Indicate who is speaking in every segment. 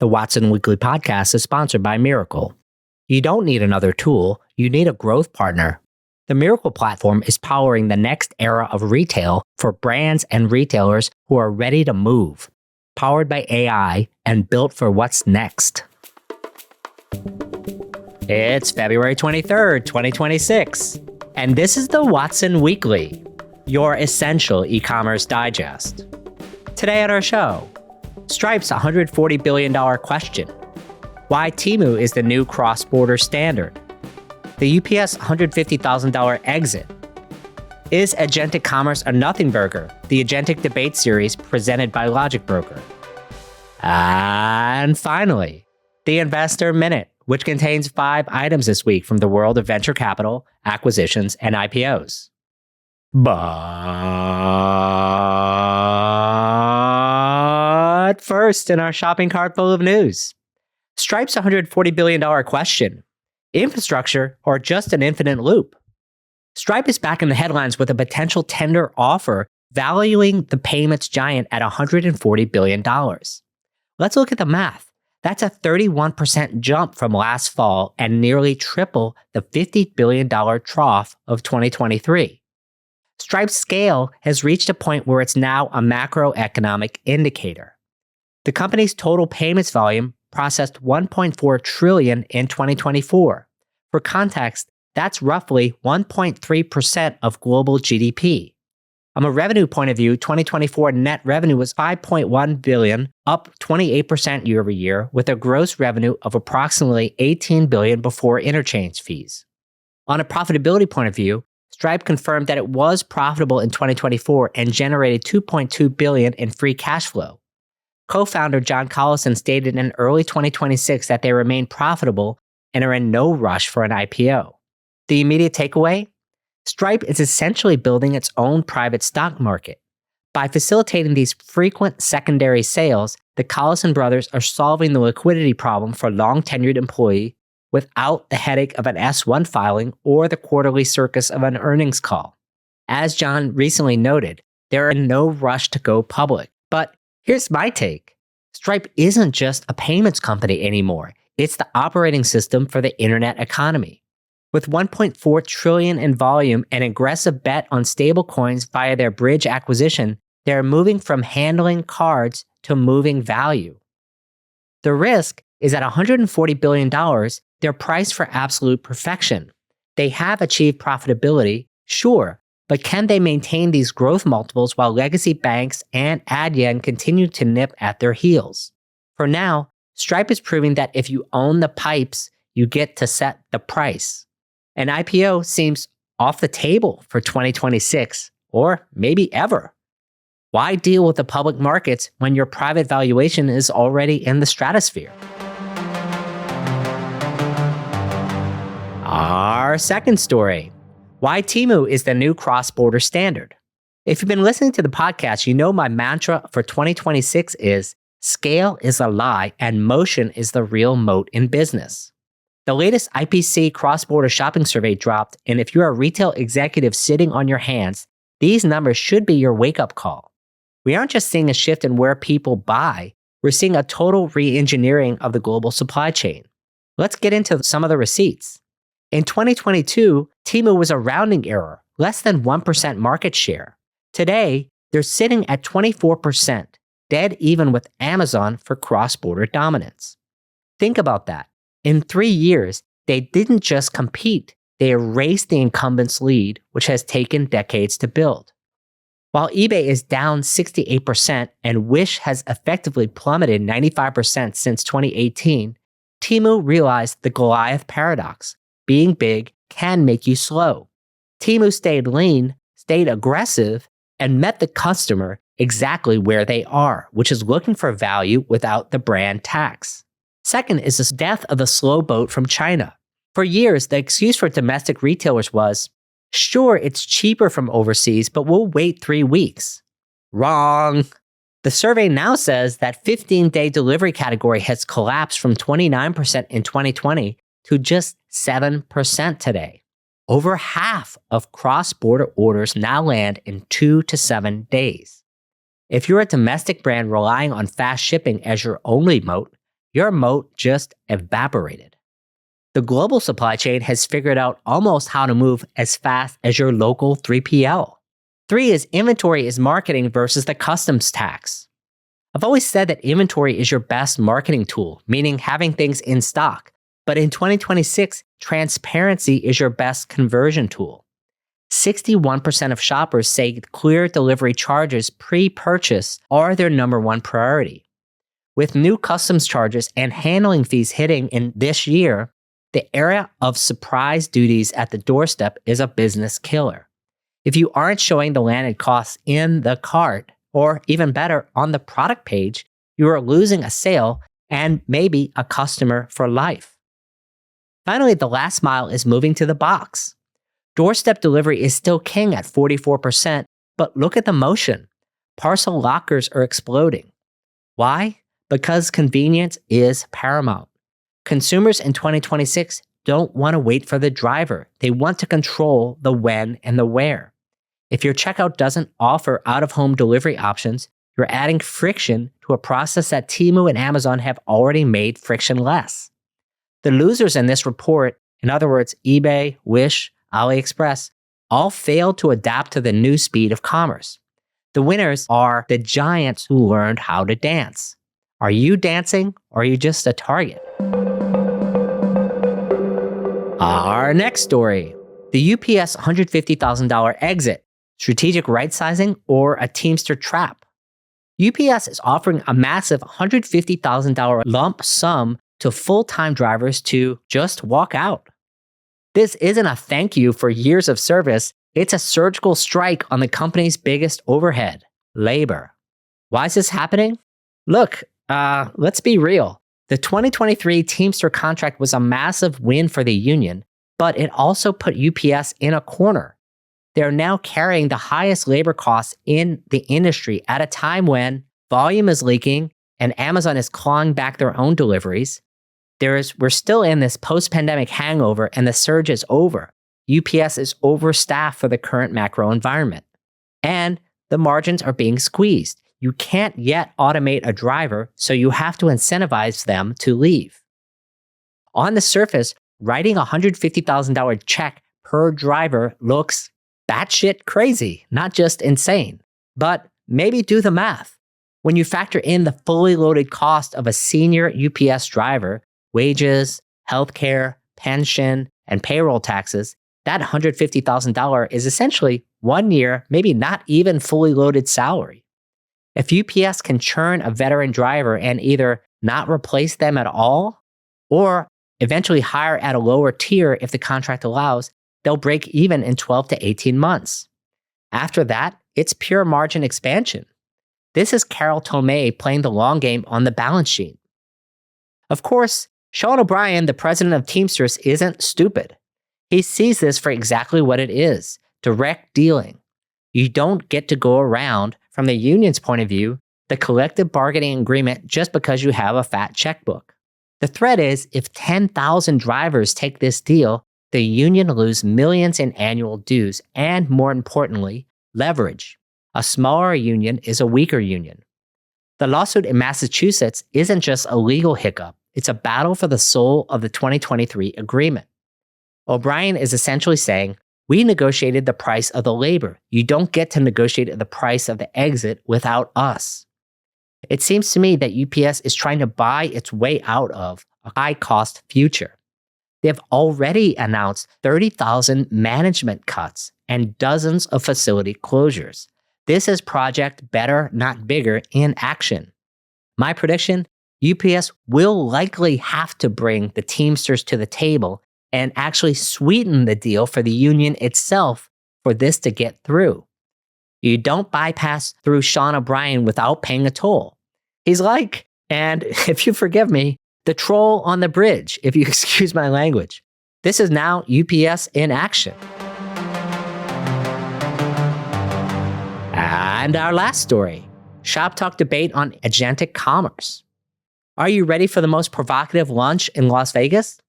Speaker 1: The Watson Weekly Podcast is sponsored by Miracle. You don't need another tool, you need a growth partner. The Miracle platform is powering the next era of retail for brands and retailers who are ready to move. Powered by AI and built for what's next. It's February 23rd, 2026, and this is the Watson Weekly, your essential e-commerce digest. Today on our show, Stripe's $140 billion question, why Temu is the new cross-border standard, the UPS $150,000 exit, is Agentic Commerce a nothing burger, the Agentic Debate Series presented by Logicbroker. And finally, the Investor Minute, which contains 5 items this week from the world of venture capital, acquisitions, and IPOs. But first, in our shopping cart full of news, Stripe's $140 billion question, infrastructure or just an infinite loop? Stripe is back in the headlines with a potential tender offer valuing the payments giant at $140 billion. Let's look at the math. That's a 31% jump from last fall and nearly triple the $50 billion trough of 2023. Stripe's scale has reached a point where it's now a macroeconomic indicator. The company's total payments volume processed $1.4 trillion in 2024. For context, that's roughly 1.3% of global GDP. From a revenue point of view, 2024 net revenue was $5.1 billion, up 28% year over year, with a gross revenue of approximately $18 billion before interchange fees. On a profitability point of view, Stripe confirmed that it was profitable in 2024 and generated $2.2 billion in free cash flow. Co-founder John Collison stated in early 2026 that they remain profitable and are in no rush for an IPO. The immediate takeaway? Stripe is essentially building its own private stock market. By facilitating these frequent secondary sales, the Collison brothers are solving the liquidity problem for long-tenured employees without the headache of an S-1 filing or the quarterly circus of an earnings call. As John recently noted, they're in no rush to go public. But here's my take. Stripe isn't just a payments company anymore. It's the operating system for the internet economy. With $1.4 trillion in volume and aggressive bet on stablecoins via their Bridge acquisition, they're moving from handling cards to moving value. The risk is at $140 billion, they're priced for absolute perfection. They have achieved profitability, sure, but can they maintain these growth multiples while legacy banks and Adyen continue to nip at their heels? For now, Stripe is proving that if you own the pipes, you get to set the price. An IPO seems off the table for 2026, or maybe ever. Why deal with the public markets when your private valuation is already in the stratosphere? Our second story, why Temu is the new cross-border standard. If you've been listening to the podcast, you know my mantra for 2026 is, scale is a lie and motion is the real moat in business. The latest IPC cross-border shopping survey dropped, and if you're a retail executive sitting on your hands, these numbers should be your wake-up call. We aren't just seeing a shift in where people buy, we're seeing a total re-engineering of the global supply chain. Let's get into some of the receipts. In 2022, Temu was a rounding error, less than 1% market share. Today, they're sitting at 24%, dead even with Amazon for cross-border dominance. Think about that. In 3 years, they didn't just compete, they erased the incumbent's lead, which has taken decades to build. While eBay is down 68% and Wish has effectively plummeted 95% since 2018, Temu realized the Goliath paradox. Being big can make you slow. Temu stayed lean, stayed aggressive, and met the customer exactly where they are, which is looking for value without the brand tax. Second is the death of the slow boat from China. For years, the excuse for domestic retailers was, sure, it's cheaper from overseas, but we'll wait 3 weeks. Wrong. The survey now says that 15-day delivery category has collapsed from 29% in 2020 to just 7% today. Over half of cross-border orders now land in 2 to 7 days. If you're a domestic brand relying on fast shipping as your only moat, your moat just evaporated. The global supply chain has figured out almost how to move as fast as your local 3PL. 3 is inventory is marketing versus the customs tax. I've always said that inventory is your best marketing tool, meaning having things in stock. But in 2026, transparency is your best conversion tool. 61% of shoppers say clear delivery charges pre-purchase are their number one priority. With new customs charges and handling fees hitting in this year, the era of surprise duties at the doorstep is a business killer. If you aren't showing the landed costs in the cart, or even better, on the product page, you are losing a sale and maybe a customer for life. Finally, the last mile is moving to the box. Doorstep delivery is still king at 44%, but look at the motion. Parcel lockers are exploding. Why? Because convenience is paramount. Consumers in 2026 don't want to wait for the driver. They want to control the when and the where. If your checkout doesn't offer out-of-home delivery options, you're adding friction to a process that Temu and Amazon have already made frictionless. The losers in this report, in other words, eBay, Wish, AliExpress, all failed to adapt to the new speed of commerce. The winners are the giants who learned how to dance. Are you dancing, or are you just a target? Our next story, the UPS $150,000 exit. Strategic rightsizing or a Teamster trap? UPS is offering a massive $150,000 lump sum to full-time drivers to just walk out. This isn't a thank you for years of service, it's a surgical strike on the company's biggest overhead, labor. Why is this happening? Look, let's be real. The 2023 Teamster contract was a massive win for the union, but it also put UPS in a corner. They're now carrying the highest labor costs in the industry at a time when volume is leaking and Amazon is clawing back their own deliveries. We're still in this post-pandemic hangover and the surge is over. UPS is overstaffed for the current macro environment. And the margins are being squeezed. You can't yet automate a driver, so you have to incentivize them to leave. On the surface, writing a $150,000 check per driver looks batshit crazy, not just insane. But maybe do the math. When you factor in the fully loaded cost of a senior UPS driver, wages, healthcare, pension, and payroll taxes, that $150,000 is essentially 1 year, maybe not even fully loaded salary. If UPS can churn a veteran driver and either not replace them at all, or eventually hire at a lower tier if the contract allows, they'll break even in 12 to 18 months. After that, it's pure margin expansion. This is Carol Tomei playing the long game on the balance sheet. Of course, Sean O'Brien, the president of Teamsters, isn't stupid. He sees this for exactly what it is, direct dealing. You don't get to go around, from the union's point of view, the collective bargaining agreement just because you have a fat checkbook. The threat is, if 10,000 drivers take this deal, the union will lose millions in annual dues and, more importantly, leverage. A smaller union is a weaker union. The lawsuit in Massachusetts isn't just a legal hiccup, it's a battle for the soul of the 2023 agreement. O'Brien is essentially saying, we negotiated the price of the labor. You don't get to negotiate the price of the exit without us. It seems to me that UPS is trying to buy its way out of a high-cost future. They have already announced 30,000 management cuts and dozens of facility closures. This is Project Better, Not Bigger in action. My prediction, UPS will likely have to bring the Teamsters to the table and actually sweeten the deal for the union itself for this to get through. You don't bypass through Sean O'Brien without paying a toll. He's like, and if you forgive me, the troll on the bridge, if you excuse my language. This is now UPS in action. And our last story, Shoptalk debate on Agentic Commerce. Are you ready for the most provocative lunch in Las Vegas?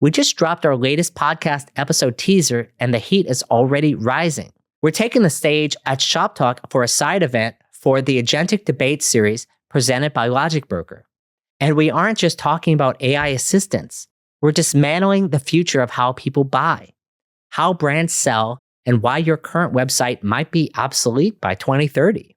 Speaker 1: We just dropped our latest podcast episode teaser and the heat is already rising. We're taking the stage at Shoptalk for a side event for the Agentic Debate Series presented by Logicbroker. And we aren't just talking about AI assistants. We're dismantling the future of how people buy, how brands sell, and why your current website might be obsolete by 2030.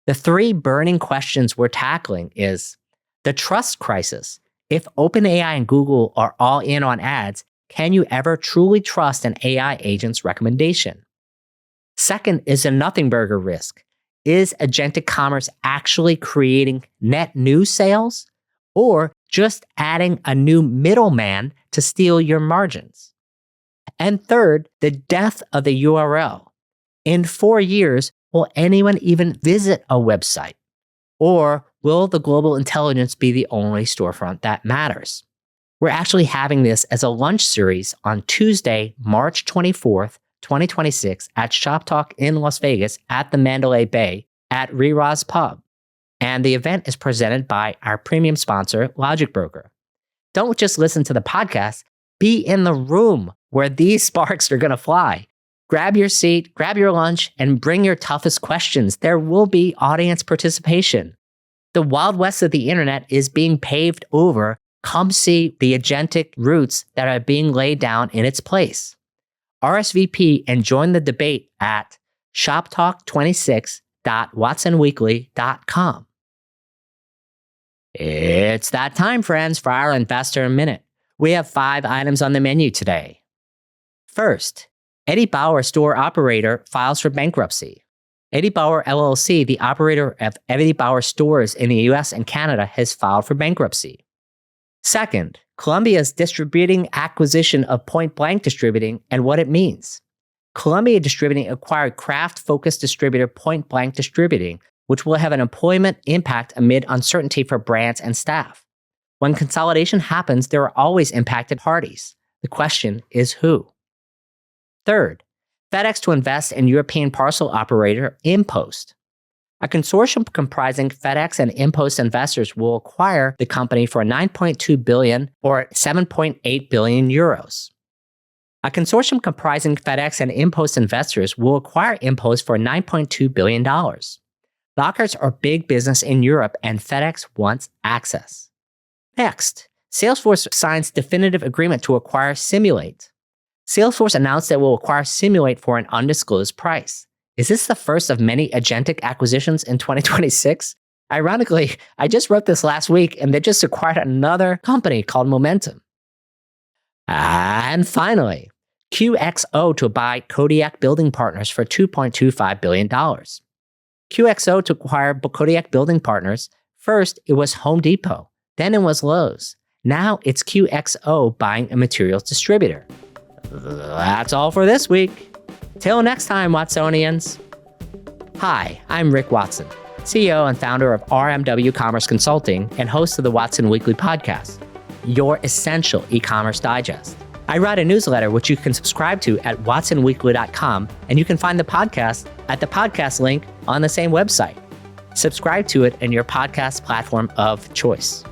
Speaker 1: The three burning questions we're tackling is the trust crisis. If OpenAI and Google are all in on ads, can you ever truly trust an AI agent's recommendation? Second is the nothing burger risk. Is agentic commerce actually creating net new sales or just adding a new middleman to steal your margins? And third, the death of the URL. In 4 years, will anyone even visit a website? Or will the global intelligence be the only storefront that matters? We're actually having this as a lunch series on Tuesday, March 24th, 2026 at Shoptalk in Las Vegas at the Mandalay Bay at Riraz Pub. And the event is presented by our premium sponsor, Logicbroker. Don't just listen to the podcast, be in the room where these sparks are going to fly. Grab your seat, grab your lunch, and bring your toughest questions. There will be audience participation. The Wild West of the internet is being paved over. Come see the agentic roots that are being laid down in its place. RSVP and join the debate at shoptalk26.watsonweekly.com. It's that time, friends, for our Investor Minute. We have 5 items on the menu today. First, Eddie Bauer store operator files for bankruptcy. Eddie Bauer LLC, the operator of Eddie Bauer stores in the US and Canada, has filed for bankruptcy. Second, Columbia's distributing acquisition of Point Blank Distributing and what it means. Columbia Distributing acquired craft-focused distributor Point Blank Distributing, which will have an employment impact amid uncertainty for brands and staff. When consolidation happens, there are always impacted parties. The question is who? Third, FedEx to invest in European parcel operator InPost. A consortium comprising FedEx and InPost investors will acquire the company for $9.2 billion or 7.8 billion euros. A consortium comprising FedEx and InPost investors will acquire InPost for $9.2 billion. Lockers are big business in Europe and FedEx wants access. Next, Salesforce signs definitive agreement to acquire Simulate. Salesforce announced that it will acquire Simulate for an undisclosed price. Is this the first of many agentic acquisitions in 2026? Ironically, I just wrote this last week and they just acquired another company called Momentum. And finally, QXO to buy Kodiak Building Partners for $2.25 billion. QXO to acquire Kodiak Building Partners. First, it was Home Depot. Then it was Lowe's. Now it's QXO buying a materials distributor. That's all for this week. Till next time, Watsonians. Hi, I'm Rick Watson, CEO and founder of RMW Commerce Consulting and host of the Watson Weekly podcast, your essential e-commerce digest. I write a newsletter which you can subscribe to at watsonweekly.com, and you can find the podcast at the podcast link on the same website. Subscribe to it in your podcast platform of choice.